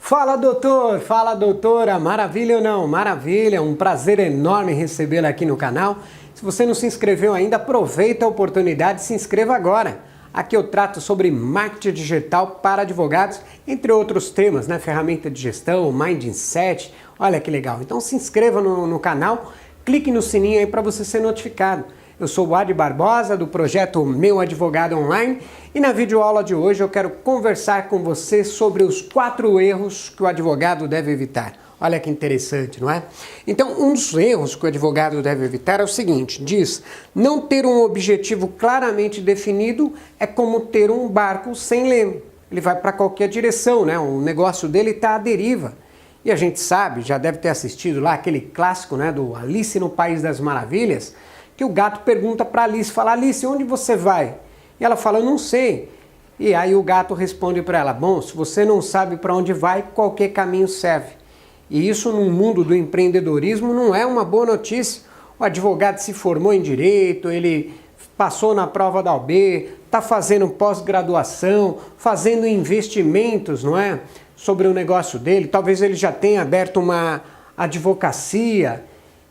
Fala doutora, maravilha ou não? Maravilha, um prazer enorme recebê-la aqui no canal. Se você não se inscreveu ainda, aproveita a oportunidade e se inscreva agora. Aqui eu trato sobre marketing digital para advogados, entre outros temas, né? Ferramenta de gestão, mindset, olha que legal. Então se inscreva no canal, clique no sininho aí para você ser notificado. Eu sou o Adi Barbosa, do projeto Meu Advogado Online, e na videoaula de hoje eu quero conversar com você sobre os 4 erros que o advogado deve evitar. Olha que interessante, não é? Então, um dos erros que o advogado deve evitar é o seguinte, diz, não ter um objetivo claramente definido é como ter um barco sem leme. Ele vai para qualquer direção, né? O negócio dele está à deriva. E a gente sabe, já deve ter assistido lá aquele clássico, né, do Alice no País das Maravilhas, que o gato pergunta para Alice, fala, Alice, onde você vai? E ela fala, não sei. E aí o gato responde para ela, bom, se você não sabe para onde vai, qualquer caminho serve. E isso no mundo do empreendedorismo não é uma boa notícia. O advogado se formou em direito, ele passou na prova da OAB, está fazendo pós-graduação, fazendo investimentos, não é? Sobre o negócio dele, talvez ele já tenha aberto uma advocacia.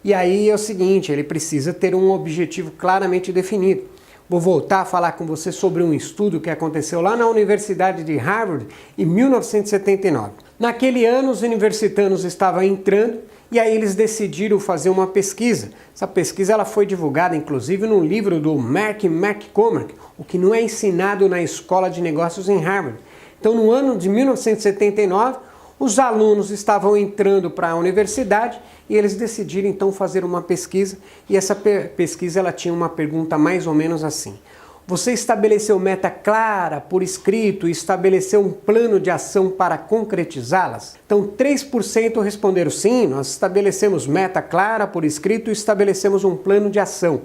E aí é o seguinte, ele precisa ter um objetivo claramente definido. Vou voltar a falar com você sobre um estudo que aconteceu lá na Universidade de Harvard em 1979. Naquele ano, os universitários estavam entrando e aí eles decidiram fazer uma pesquisa. Essa pesquisa ela foi divulgada, inclusive, no livro do Mark McCormack, o que não é ensinado na Escola de Negócios em Harvard. Então, no ano de 1979, os alunos estavam entrando para a universidade e eles decidiram então fazer uma pesquisa e essa pesquisa ela tinha uma pergunta mais ou menos assim. Você estabeleceu meta clara por escrito e estabeleceu um plano de ação para concretizá-las? Então 3% responderam sim, nós estabelecemos meta clara por escrito e estabelecemos um plano de ação.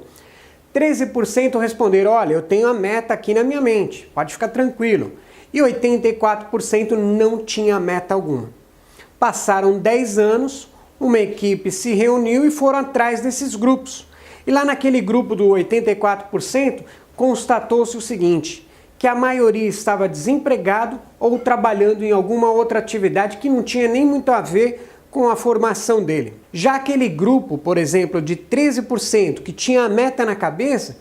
13% responderam, olha, eu tenho a meta aqui na minha mente, pode ficar tranquilo. E 84% não tinha meta alguma. Passaram 10 anos, uma equipe se reuniu e foram atrás desses grupos. E lá naquele grupo do 84%, constatou-se o seguinte, que a maioria estava desempregado ou trabalhando em alguma outra atividade que não tinha nem muito a ver com a formação dele. Já aquele grupo, por exemplo, de 13% que tinha a meta na cabeça,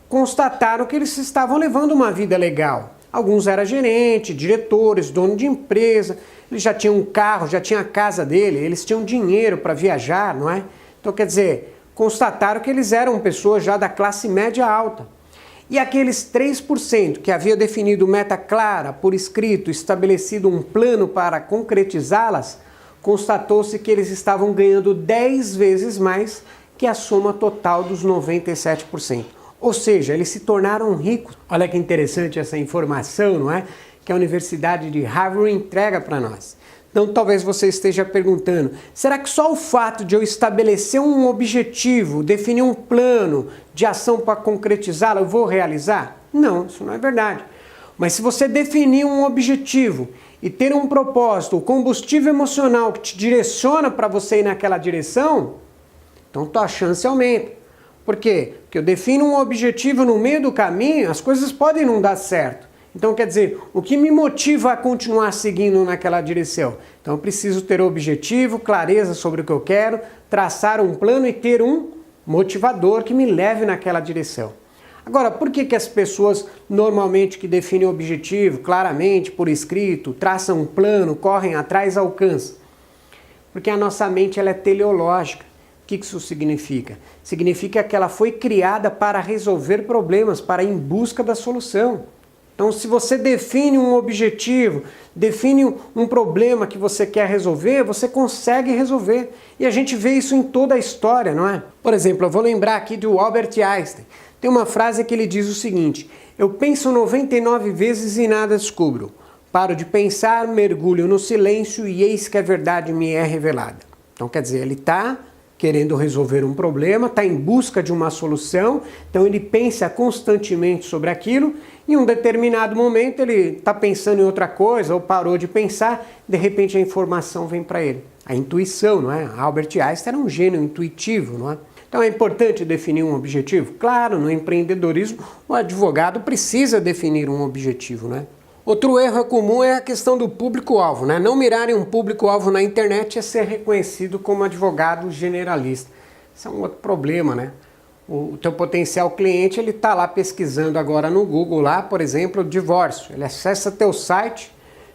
constataram que eles estavam levando uma vida legal. Alguns eram gerentes, diretores, dono de empresa, eles já tinham um carro, já tinham a casa dele, eles tinham dinheiro para viajar, não é? Então, quer dizer, constataram que eles eram pessoas já da classe média alta. E aqueles 3% que havia definido meta clara, por escrito, estabelecido um plano para concretizá-las, constatou-se que eles estavam ganhando 10 vezes mais que a soma total dos 97%. Ou seja, eles se tornaram ricos. Olha que interessante essa informação, não é? Que a Universidade de Harvard entrega para nós. Então talvez você esteja perguntando, será que só o fato de eu estabelecer um objetivo, definir um plano de ação para concretizá-lo, eu vou realizar? Não, isso não é verdade. Mas se você definir um objetivo e ter um propósito, o combustível emocional que te direciona para você ir naquela direção, então tua chance aumenta. Por quê? Porque eu defino um objetivo no meio do caminho, as coisas podem não dar certo. Então, quer dizer, o que me motiva a continuar seguindo naquela direção? Então, eu preciso ter objetivo, clareza sobre o que eu quero, traçar um plano e ter um motivador que me leve naquela direção. Agora, por que as pessoas normalmente que definem o objetivo claramente, por escrito, traçam um plano, correm atrás, alcançam? Porque a nossa mente ela é teleológica. O que isso significa? Significa que ela foi criada para resolver problemas, para ir em busca da solução. Então, se você define um objetivo, define um problema que você quer resolver, você consegue resolver. E a gente vê isso em toda a história, não é? Por exemplo, eu vou lembrar aqui do Albert Einstein. Tem uma frase que ele diz o seguinte, eu penso 99 vezes e nada descubro. Paro de pensar, mergulho no silêncio e eis que a verdade me é revelada. Então, quer dizer, ele está querendo resolver um problema, está em busca de uma solução, então ele pensa constantemente sobre aquilo, e em um determinado momento ele está pensando em outra coisa, ou parou de pensar, de repente a informação vem para ele. A intuição, não é? Albert Einstein era um gênio intuitivo, não é? Então é importante definir um objetivo? Claro, no empreendedorismo o advogado precisa definir um objetivo, né? Outro erro comum é a questão do público-alvo, né? Não mirarem um público-alvo na internet é ser reconhecido como advogado generalista. Isso é um outro problema, né? O teu potencial cliente, ele está lá pesquisando agora no Google, lá, por exemplo, divórcio. Ele acessa teu site,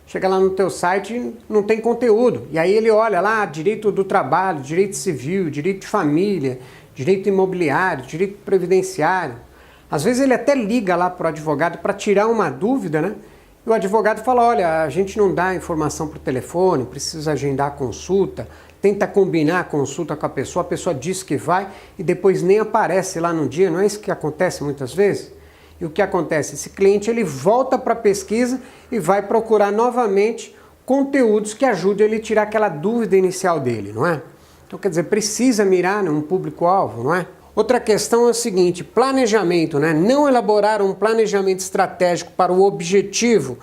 chega lá no teu site e não tem conteúdo. E aí ele olha lá, direito do trabalho, direito civil, direito de família, direito imobiliário, direito previdenciário. Às vezes ele até liga lá para o advogado para tirar uma dúvida, né? E o advogado fala, olha, a gente não dá informação por telefone, precisa agendar a consulta, tenta combinar a consulta com a pessoa diz que vai e depois nem aparece lá no dia, não é isso que acontece muitas vezes? E o que acontece? Esse cliente ele volta para a pesquisa e vai procurar novamente conteúdos que ajudem ele a tirar aquela dúvida inicial dele, não é? Então, quer dizer, precisa mirar num público-alvo, não é? Outra questão é o seguinte, planejamento, né? Não elaborar um planejamento estratégico para o objetivo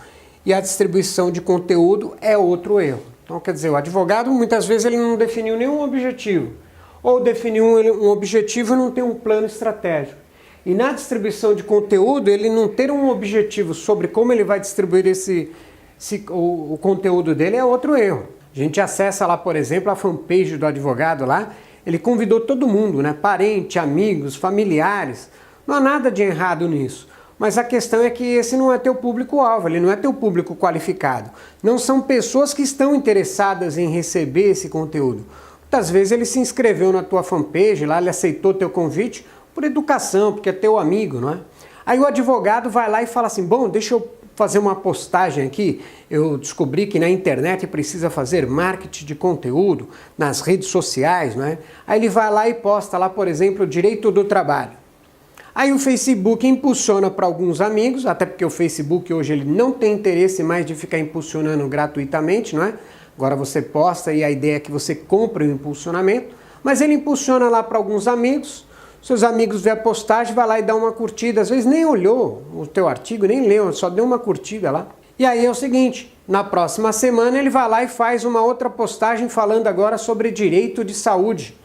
e a distribuição de conteúdo é outro erro. Então, quer dizer, o advogado muitas vezes ele não definiu nenhum objetivo, ou definiu um objetivo e não tem um plano estratégico. E na distribuição de conteúdo, ele não ter um objetivo sobre como ele vai distribuir o conteúdo dele é outro erro. A gente acessa lá, por exemplo, a fanpage do advogado lá, ele convidou todo mundo, né? Parente, amigos, familiares. Não há nada de errado nisso. Mas a questão é que esse não é teu público-alvo, ele não é teu público qualificado. Não são pessoas que estão interessadas em receber esse conteúdo. Muitas vezes ele se inscreveu na tua fanpage, lá ele aceitou teu convite por educação, porque é teu amigo, não é? Aí o advogado vai lá e fala assim, bom, deixa eu fazer uma postagem aqui, eu descobri que na internet precisa fazer marketing de conteúdo, nas redes sociais, não é? Aí ele vai lá e posta lá, por exemplo, direito do trabalho. Aí o Facebook impulsiona para alguns amigos, até porque o Facebook hoje ele não tem interesse mais de ficar impulsionando gratuitamente, não é? Agora você posta e a ideia é que você compre o impulsionamento, mas ele impulsiona lá para alguns amigos, seus amigos vê a postagem, vai lá e dá uma curtida, às vezes nem olhou o teu artigo, nem leu, só deu uma curtida lá. E aí é o seguinte, na próxima semana ele vai lá e faz uma outra postagem falando agora sobre direito de saúde.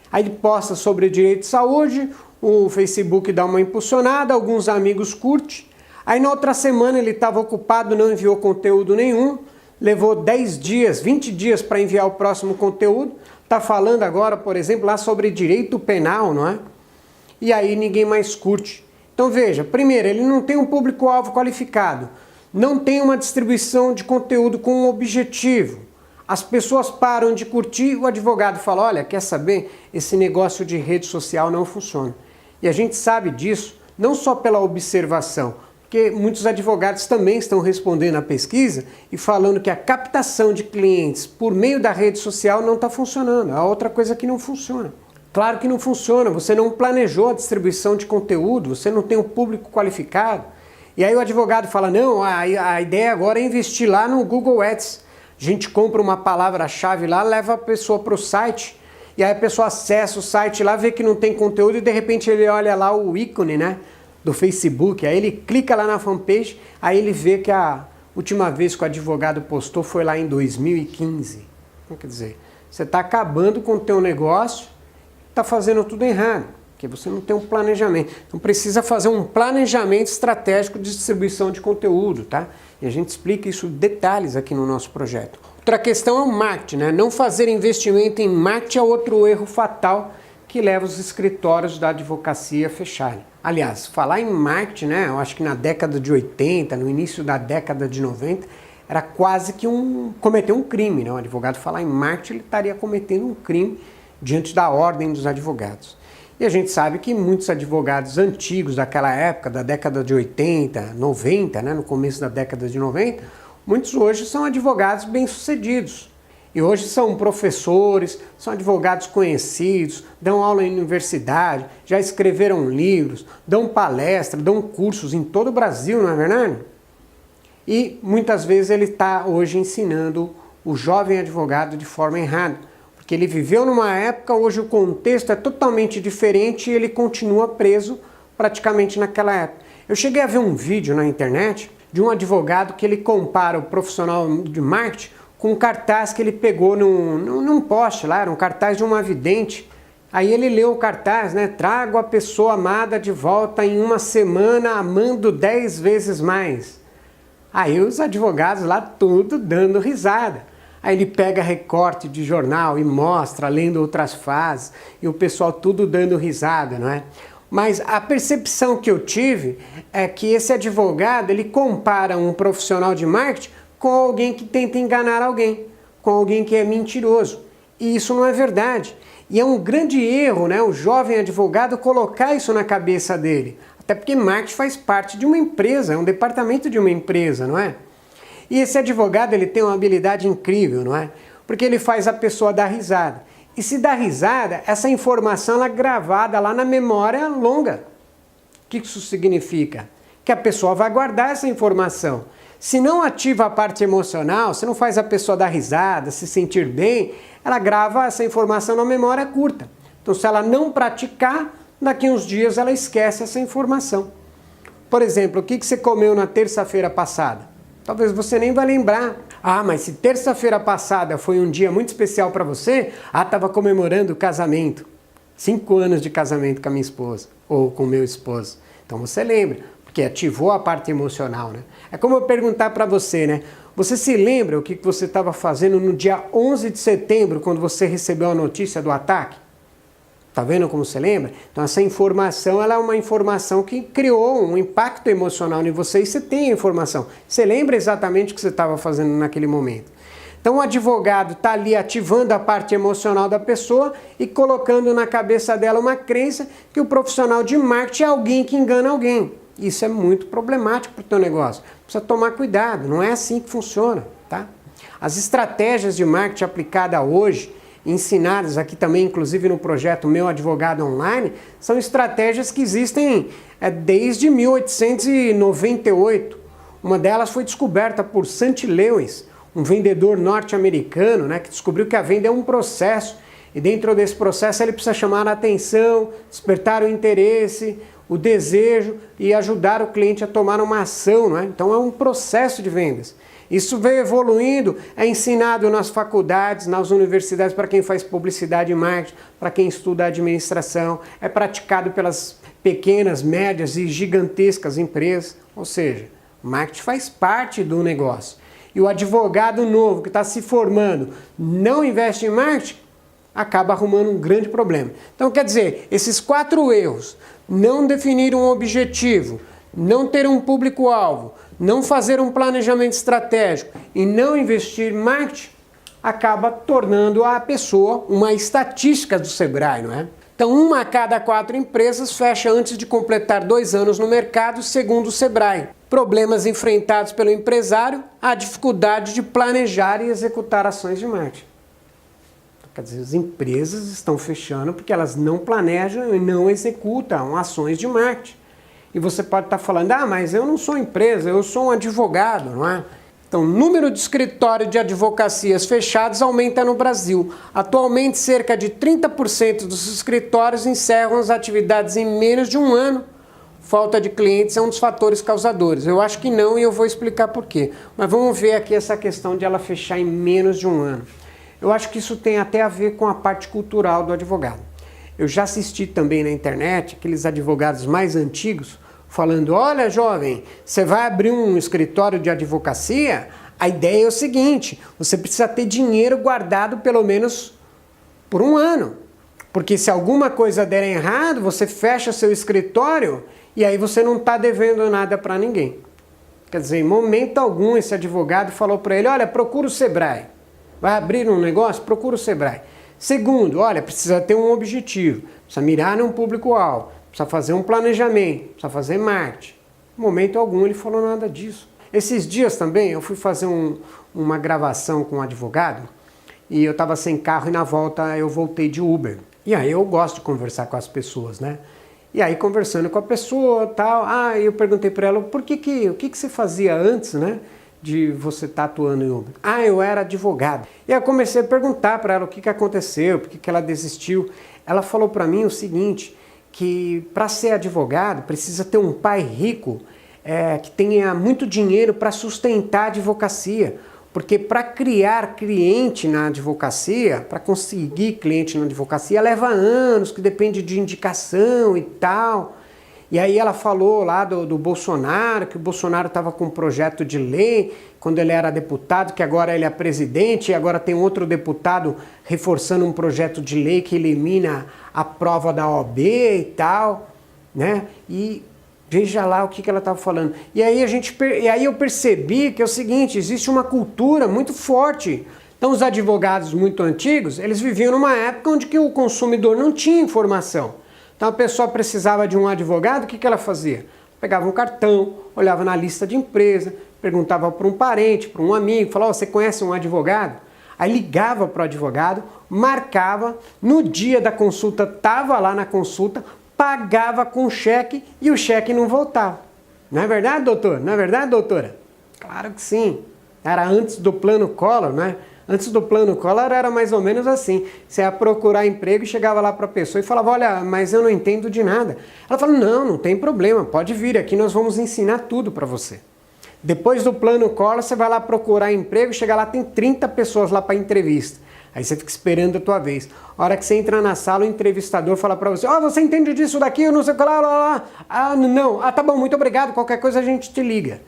Aí ele posta sobre direito de saúde, o Facebook dá uma impulsionada, alguns amigos curtem. Aí na outra semana ele estava ocupado, não enviou conteúdo nenhum, levou 10 dias, 20 dias para enviar o próximo conteúdo. Está falando agora, por exemplo, lá sobre direito penal, não é? E aí ninguém mais curte. Então veja, primeiro, ele não tem um público-alvo qualificado, não tem uma distribuição de conteúdo com um objetivo. As pessoas param de curtir, o advogado fala, olha, quer saber? Esse negócio de rede social não funciona. E a gente sabe disso, não só pela observação, porque muitos advogados também estão respondendo à pesquisa e falando que a captação de clientes por meio da rede social não está funcionando. É outra coisa que não funciona. Claro que não funciona, você não planejou a distribuição de conteúdo, você não tem um público qualificado. E aí o advogado fala, não, a ideia agora é investir lá no Google Ads. A gente compra uma palavra-chave lá, leva a pessoa para o site, e aí a pessoa acessa o site lá, vê que não tem conteúdo e de repente ele olha lá o ícone, né, do Facebook, aí ele clica lá na fanpage, aí ele vê que a última vez que o advogado postou foi lá em 2015. Então, quer dizer, você está acabando com o teu negócio, está fazendo tudo errado, porque você não tem um planejamento. Então precisa fazer um planejamento estratégico de distribuição de conteúdo, tá? E a gente explica isso em detalhes aqui no nosso projeto. Outra questão é o marketing, né? Não fazer investimento em marketing é outro erro fatal que leva os escritórios da advocacia a fecharem. Aliás, falar em marketing, né? Eu acho que na década de 80, no início da década de 90, era quase que cometer um crime, né? O advogado falar em marketing, ele estaria cometendo um crime diante da ordem dos advogados. E a gente sabe que muitos advogados antigos daquela época, da década de 80, 90, né, no começo da década de 90, muitos hoje são advogados bem-sucedidos. E hoje são professores, são advogados conhecidos, dão aula em universidade, já escreveram livros, dão palestra, dão cursos em todo o Brasil, não é verdade? E muitas vezes ele está hoje ensinando o jovem advogado de forma errada. Porque ele viveu numa época, hoje o contexto é totalmente diferente e ele continua preso praticamente naquela época. Eu cheguei a ver um vídeo na internet de um advogado que ele compara o profissional de marketing com um cartaz que ele pegou num poste lá, era um cartaz de uma vidente. Aí ele leu o cartaz, né? Trago a pessoa amada de volta em uma semana, amando 10 vezes mais. Aí os advogados lá tudo dando risada. Aí ele pega recorte de jornal e mostra, lendo outras frases, e o pessoal tudo dando risada, não é? Mas a percepção que eu tive é que esse advogado, ele compara um profissional de marketing com alguém que tenta enganar alguém, com alguém que é mentiroso. E isso não é verdade. E é um grande erro, né, o jovem advogado colocar isso na cabeça dele. Até porque marketing faz parte de uma empresa, é um departamento de uma empresa, não é? E esse advogado, ele tem uma habilidade incrível, não é? Porque ele faz a pessoa dar risada. E se dá risada, essa informação ela é gravada lá na memória longa. O que isso significa? Que a pessoa vai guardar essa informação. Se não ativa a parte emocional, se não faz a pessoa dar risada, se sentir bem, ela grava essa informação na memória curta. Então, se ela não praticar, daqui uns dias ela esquece essa informação. Por exemplo, o que você comeu na terça-feira passada? Talvez você nem vai lembrar. Ah, mas se terça-feira passada foi um dia muito especial para você, estava comemorando o casamento. 5 anos de casamento com a minha esposa, ou com o meu esposo. Então você lembra, porque ativou a parte emocional, né? É como eu perguntar para você, né? Você se lembra o que você estava fazendo no dia 11 de setembro, quando você recebeu a notícia do ataque? Tá vendo como você lembra? Então essa informação, ela é uma informação que criou um impacto emocional em você e você tem a informação. Você lembra exatamente o que você estava fazendo naquele momento. Então o advogado está ali ativando a parte emocional da pessoa e colocando na cabeça dela uma crença que o profissional de marketing é alguém que engana alguém. Isso é muito problemático para o teu negócio. Precisa tomar cuidado, não é assim que funciona, tá? As estratégias de marketing aplicada hoje, ensinadas aqui também, inclusive no projeto Meu Advogado Online, são estratégias que existem desde 1898. Uma delas foi descoberta por St. Lewis, um vendedor norte-americano, né, que descobriu que a venda é um processo, e dentro desse processo ele precisa chamar a atenção, despertar o interesse, o desejo e ajudar o cliente a tomar uma ação, não é? Então é um processo de vendas. Isso veio evoluindo, é ensinado nas faculdades, nas universidades, para quem faz publicidade e marketing, para quem estuda administração, é praticado pelas pequenas, médias e gigantescas empresas, ou seja, marketing faz parte do negócio. E o advogado novo que está se formando não investe em marketing, acaba arrumando um grande problema. Então, quer dizer, esses 4 erros, não definir um objetivo, não ter um público-alvo, não fazer um planejamento estratégico e não investir em marketing, acaba tornando a pessoa uma estatística do Sebrae, não é? Então, 1 a cada 4 empresas fecha antes de completar 2 anos no mercado, segundo o Sebrae. Problemas enfrentados pelo empresário, a dificuldade de planejar e executar ações de marketing. Quer dizer, as empresas estão fechando porque elas não planejam e não executam ações de marketing. E você pode estar falando, mas eu não sou empresa, eu sou um advogado, não é? Então, o número de escritórios de advocacias fechados aumenta no Brasil. Atualmente, cerca de 30% dos escritórios encerram as atividades em menos de 1 ano. Falta de clientes é um dos fatores causadores. Eu acho que não e eu vou explicar por quê. Mas vamos ver aqui essa questão de ela fechar em menos de 1 ano. Eu acho que isso tem até a ver com a parte cultural do advogado. Eu já assisti também na internet aqueles advogados mais antigos falando, olha jovem, você vai abrir um escritório de advocacia, a ideia é o seguinte, você precisa ter dinheiro guardado pelo menos por 1 ano. Porque se alguma coisa der errado, você fecha seu escritório e aí você não está devendo nada para ninguém. Quer dizer, em momento algum esse advogado falou para ele, olha, procura o Sebrae. Vai abrir um negócio? Procura o Sebrae. Segundo, olha, precisa ter um objetivo, precisa mirar num público-alvo, precisa fazer um planejamento, precisa fazer marketing. Em momento algum ele falou nada disso. Esses dias também eu fui fazer uma gravação com um advogado e eu estava sem carro e na volta eu voltei de Uber. E aí eu gosto de conversar com as pessoas, né? E aí conversando com a pessoa tal, eu perguntei para ela o que você fazia antes, né? De você estar atuando em Uber. Eu era advogado. E aí eu comecei a perguntar para ela o que aconteceu, por que ela desistiu. Ela falou para mim o seguinte, que para ser advogado precisa ter um pai rico que tenha muito dinheiro para sustentar a advocacia. Porque para criar cliente na advocacia, para conseguir cliente na advocacia, leva anos, que depende de indicação e tal. E aí ela falou lá do Bolsonaro, que o Bolsonaro estava com um projeto de lei quando ele era deputado, que agora ele é presidente, e agora tem outro deputado reforçando um projeto de lei que elimina a prova da OAB e tal, né? E veja lá o que ela estava falando. E aí eu percebi que é o seguinte, existe uma cultura muito forte. Então os advogados muito antigos, eles viviam numa época onde que o consumidor não tinha informação. Então a pessoa precisava de um advogado, o que ela fazia? Pegava um cartão, olhava na lista de empresa, perguntava para um parente, para um amigo, falava, oh, você conhece um advogado? Aí ligava para o advogado, marcava, no dia da consulta estava lá na consulta, pagava com cheque e o cheque não voltava. Não é verdade, doutor? Não é verdade, doutora? Claro que sim. Era antes do plano Collor, né? Antes do plano Collor era mais ou menos assim. Você ia procurar emprego e chegava lá para a pessoa e falava, olha, mas eu não entendo de nada. Ela falou, não tem problema, pode vir aqui, nós vamos ensinar tudo para você. Depois do plano Collor, você vai lá procurar emprego, chega lá, tem 30 pessoas lá para entrevista. Aí você fica esperando a tua vez. A hora que você entra na sala, o entrevistador fala para você, você entende disso daqui, eu não sei o que lá. Ah, não. Ah, tá bom, muito obrigado, qualquer coisa a gente te liga.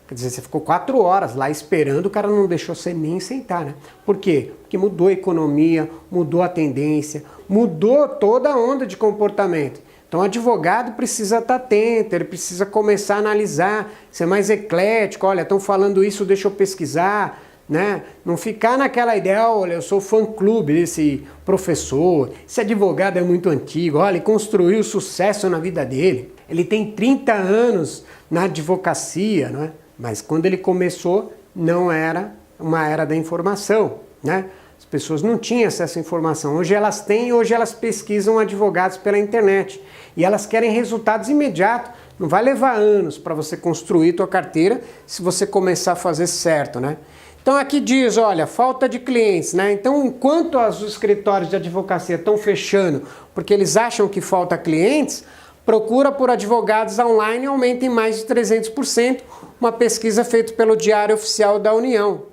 Quer dizer, você ficou 4 horas lá esperando, o cara não deixou você nem sentar, né? Por quê? Porque mudou a economia, mudou a tendência, mudou toda a onda de comportamento. Então o advogado precisa estar atento, ele precisa começar a analisar, ser mais eclético, olha, estão falando isso, deixa eu pesquisar, né? Não ficar naquela ideia, olha, eu sou fã-clube desse professor, esse advogado é muito antigo, olha, ele construiu sucesso na vida dele, ele tem 30 anos na advocacia, não é? Mas quando ele começou, não era uma era da informação, né? As pessoas não tinham acesso à informação. Hoje elas têm, hoje elas pesquisam advogados pela internet. E elas querem resultados imediatos. Não vai levar anos para você construir tua carteira se você começar a fazer certo, né? Então aqui diz, olha, falta de clientes, né? Então enquanto os escritórios de advocacia estão fechando porque eles acham que falta clientes, procura por advogados online aumenta em mais de 300%, uma pesquisa feita pelo Diário Oficial da União.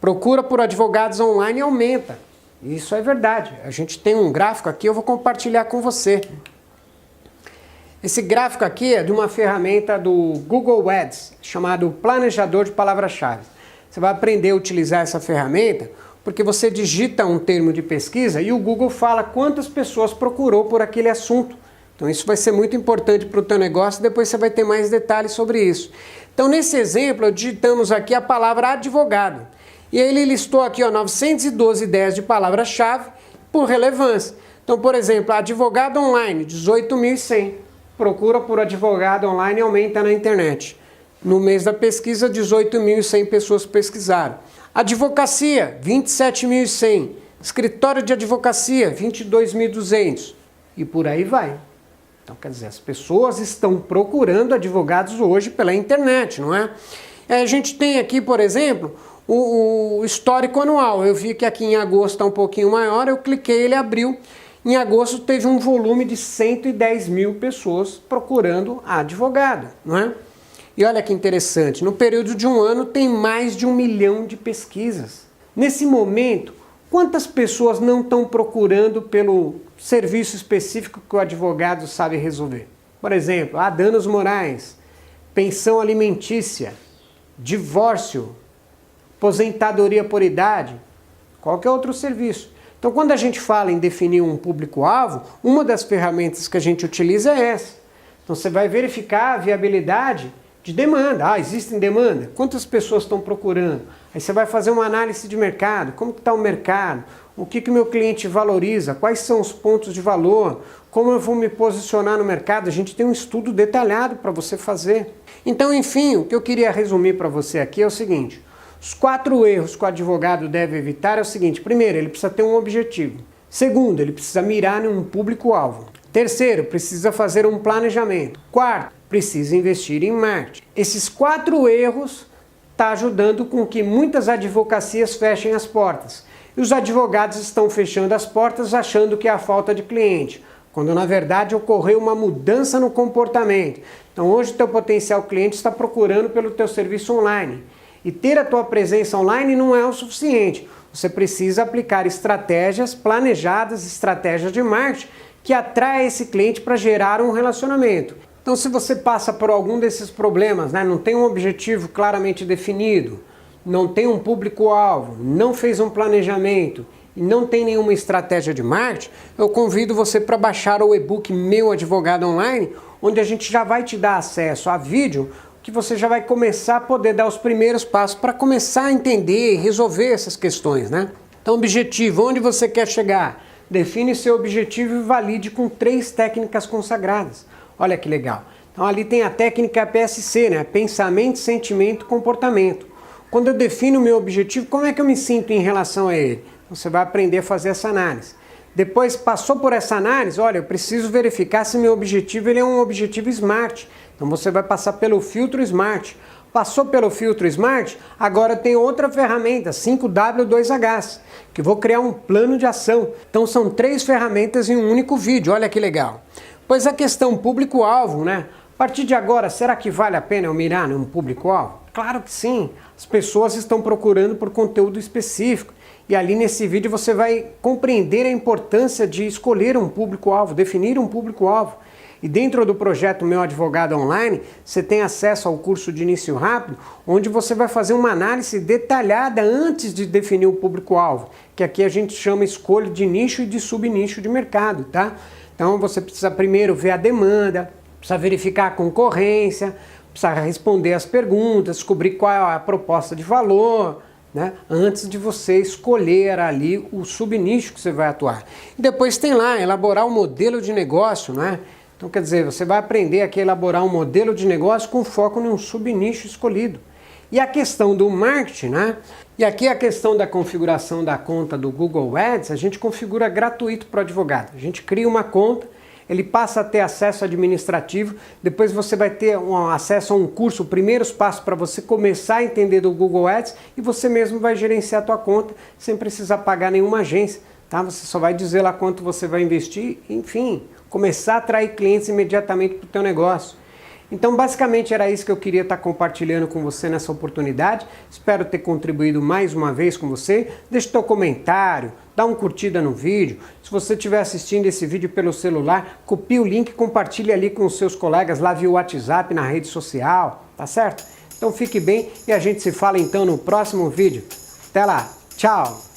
Procura por advogados online aumenta. Isso é verdade. A gente tem um gráfico aqui, eu vou compartilhar com você. Esse gráfico aqui é de uma ferramenta do Google Ads, chamado Planejador de Palavras-Chave. Você vai aprender a utilizar essa ferramenta porque você digita um termo de pesquisa e o Google fala quantas pessoas procurou por aquele assunto. Então isso vai ser muito importante para o teu negócio, depois você vai ter mais detalhes sobre isso. Então nesse exemplo, digitamos aqui a palavra advogado. E aí ele listou aqui 912 ideias de palavra-chave por relevância. Então, por exemplo, advogado online, 18.100. Procura por advogado online e aumenta na internet. No mês da pesquisa, 18.100 pessoas pesquisaram. Advocacia, 27.100. Escritório de advocacia, 22.200. E por aí vai. Então, quer dizer, as pessoas estão procurando advogados hoje pela internet, não é? A gente tem aqui, por exemplo, o histórico anual. Eu vi que aqui em agosto está um pouquinho maior, eu cliquei, ele abriu. Em agosto teve um volume de 110 mil pessoas procurando advogado, não é? E olha que interessante, no período de um ano tem mais de 1 milhão de pesquisas. Nesse momento, quantas pessoas não estão procurando pelo serviço específico que o advogado sabe resolver? Por exemplo, danos morais, pensão alimentícia, divórcio, aposentadoria por idade, qualquer outro serviço. Então, quando a gente fala em definir um público-alvo, uma das ferramentas que a gente utiliza é essa. Então, você vai verificar a viabilidade de demanda. Existe demanda? Quantas pessoas estão procurando? Aí você vai fazer uma análise de mercado. Como está o mercado? O que o meu cliente valoriza? Quais são os pontos de valor? Como eu vou me posicionar no mercado? A gente tem um estudo detalhado para você fazer. Então, enfim, o que eu queria resumir para você aqui é o seguinte. Os 4 erros que o advogado deve evitar é o seguinte. Primeiro, ele precisa ter um objetivo. Segundo, ele precisa mirar em um público-alvo. Terceiro, precisa fazer um planejamento. Quarto, precisa investir em marketing. Esses 4 erros estão ajudando com que muitas advocacias fechem as portas. E os advogados estão fechando as portas achando que é a falta de cliente, quando na verdade ocorreu uma mudança no comportamento. Então hoje o teu potencial cliente está procurando pelo teu serviço online. E ter a tua presença online não é o suficiente. Você precisa aplicar estratégias planejadas, estratégias de marketing que atraem esse cliente para gerar um relacionamento. Então, se você passa por algum desses problemas, né, não tem um objetivo claramente definido, não tem um público-alvo, não fez um planejamento e não tem nenhuma estratégia de marketing, eu convido você para baixar o e-book Meu Advogado Online, onde a gente já vai te dar acesso a vídeo que você já vai começar a poder dar os primeiros passos para começar a entender e resolver essas questões, né? Então, objetivo, onde você quer chegar? Define seu objetivo e valide com 3 técnicas consagradas. Olha que legal. Então, ali tem a técnica PSC, né? Pensamento, sentimento, comportamento. Quando eu defino o meu objetivo, como é que eu me sinto em relação a ele? Você vai aprender a fazer essa análise. Depois, passou por essa análise, olha, eu preciso verificar se meu objetivo ele é um objetivo SMART. Então você vai passar pelo filtro SMART. Passou pelo filtro SMART, agora tem outra ferramenta, 5W2H, que vou criar um plano de ação. Então são 3 ferramentas em um único vídeo, olha que legal. Pois a questão público-alvo, né? A partir de agora, será que vale a pena eu mirar num público-alvo? Claro que sim. As pessoas estão procurando por conteúdo específico. E ali nesse vídeo você vai compreender a importância de escolher um público-alvo, definir um público-alvo. E dentro do projeto Meu Advogado Online, você tem acesso ao curso de início rápido, onde você vai fazer uma análise detalhada antes de definir o público-alvo, que aqui a gente chama escolha de nicho e de subnicho de mercado, tá? Então você precisa primeiro ver a demanda, precisa verificar a concorrência, precisa responder as perguntas, descobrir qual é a proposta de valor, né? Antes de você escolher ali o subnicho que você vai atuar. E depois tem lá, elaborar um modelo de negócio, né? Então, quer dizer, você vai aprender aqui a elaborar um modelo de negócio com foco em um subnicho escolhido. E a questão do marketing, né? E aqui a questão da configuração da conta do Google Ads, a gente configura gratuito para o advogado. A gente cria uma conta, ele passa a ter acesso administrativo, depois você vai ter acesso a um curso, primeiros passos para você começar a entender do Google Ads e você mesmo vai gerenciar a tua conta sem precisar pagar nenhuma agência, tá? Você só vai dizer lá quanto você vai investir, enfim, começar a atrair clientes imediatamente para o teu negócio. Então, basicamente, era isso que eu queria estar compartilhando com você nessa oportunidade. Espero ter contribuído mais uma vez com você. Deixe teu comentário, dá uma curtida no vídeo. Se você estiver assistindo esse vídeo pelo celular, copie o link e compartilhe ali com os seus colegas lá via WhatsApp, na rede social, tá certo? Então, fique bem e a gente se fala então no próximo vídeo. Até lá, tchau!